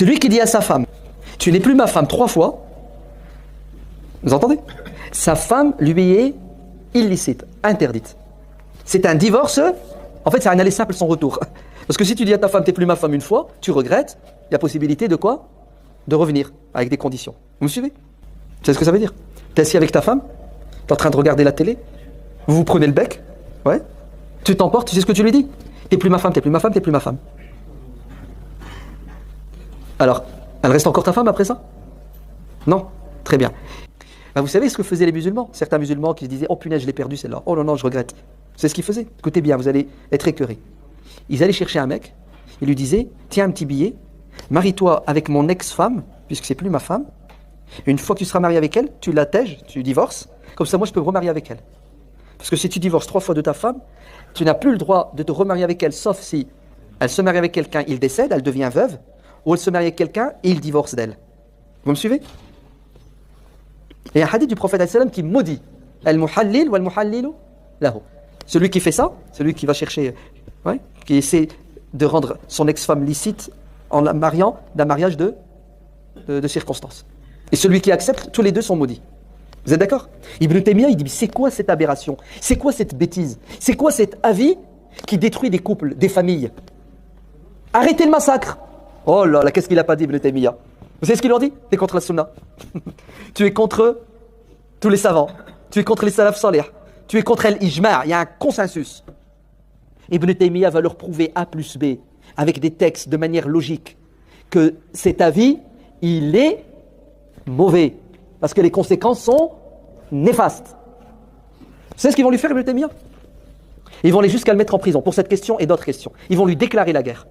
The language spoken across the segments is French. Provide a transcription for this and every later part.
Celui qui dit à sa femme, tu n'es plus ma femme 3 fois, vous entendez? Sa femme lui est illicite, interdite. C'est un divorce, en fait c'est un aller simple sans retour. Parce que si tu dis à ta femme, tu n'es plus ma femme une fois, tu regrettes, il y a possibilité de quoi? De revenir, avec des conditions. Vous me suivez? Tu sais ce que ça veut dire? Tu es assis avec ta femme, tu es en train de regarder la télé, vous vous prenez le bec, ouais, tu t'emportes, tu sais ce que tu lui dis? Tu n'es plus ma femme, tu n'es plus ma femme, tu n'es plus ma femme. Alors, elle reste encore ta femme après ça? Non? Très bien. Ben, vous savez ce que faisaient les musulmans? Certains musulmans qui se disaient, oh punaise, je l'ai perdu celle-là, oh non, non, je regrette. C'est ce qu'ils faisaient. Écoutez bien, vous allez être écœurés. Ils allaient chercher un mec, ils lui disaient, tiens un petit billet, marie-toi avec mon ex-femme, puisque c'est plus ma femme. Une fois que tu seras marié avec elle, tu l'attèges, tu divorces, comme ça moi je peux me remarier avec elle. Parce que si tu divorces 3 fois de ta femme, tu n'as plus le droit de te remarier avec elle, sauf si elle se marie avec quelqu'un, il décède, elle devient veuve, ou elle se marie avec quelqu'un et il divorce d'elle. Vous me suivez? Il y a un hadith du prophète sallam qui maudit al-muhallil wal muhallilu lahu. Celui qui fait ça, celui qui va chercher, ouais, qui essaie de rendre son ex-femme licite en la mariant d'un mariage de circonstances. Et celui qui accepte, tous les deux sont maudits. Vous êtes d'accord? Ibn Taymiyyah, il dit, c'est quoi cette aberration? C'est quoi cette bêtise? C'est quoi cet avis qui détruit des couples, des familles? Arrêtez le massacre! Oh là là, qu'est-ce qu'il n'a pas dit Ibn Taymiyyah? Vous savez ce qu'il leur dit? Tu es contre la sunna. Tu es contre tous les savants. Tu es contre les salaf salih. Tu es contre l'ijma'. Il y a un consensus. Ibn Taymiyyah va leur prouver A plus B, avec des textes de manière logique, que cet avis, il est mauvais. Parce que les conséquences sont néfastes. Vous savez ce qu'ils vont lui faire, Ibn Taymiyyah? Ils vont aller jusqu'à le mettre en prison pour cette question et d'autres questions. Ils vont lui déclarer la guerre.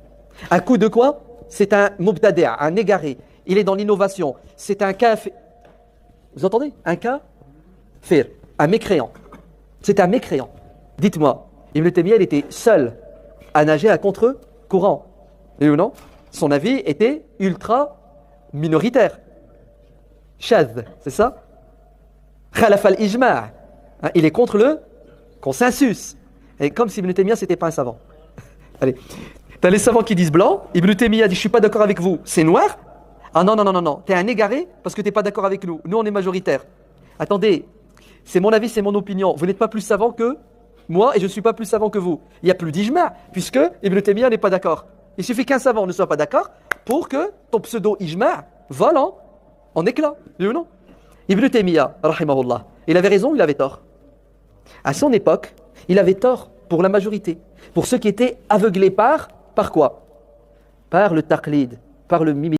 À coup de quoi? C'est un mubtadi', un égaré. Il est dans l'innovation. C'est un kafir. Vous entendez? Un kafir, un mécréant. C'est un mécréant. Dites-moi, Ibn Taymiyyah, il était seul à nager à contre-courant. Et ou non? Son avis était ultra minoritaire. Shadh, c'est ça? Khalaf al-ijma'. Il est contre le consensus. Et comme si Ibn Taymiyyah, c'était pas un savant. Allez. T'as les savants qui disent blanc, Ibn Taymiyyah dit je suis pas d'accord avec vous, c'est noir. Ah non, non, non, non, non, t'es un égaré parce que t'es pas d'accord avec nous. Nous, on est majoritaire. Attendez, c'est mon avis, c'est mon opinion. Vous n'êtes pas plus savant que moi et je ne suis pas plus savant que vous. Il n'y a plus d'ijma, puisque Ibn Taymiyyah n'est pas d'accord. Il suffit qu'un savant ne soit pas d'accord pour que ton pseudo-ijma vole en éclat. Oui ou non? Ibn Taymiyyah, rahimahullah, il avait raison ou il avait tort? À son époque, il avait tort pour la majorité. Pour ceux qui étaient aveuglés par quoi? Par le taqlid, par le mimétisme.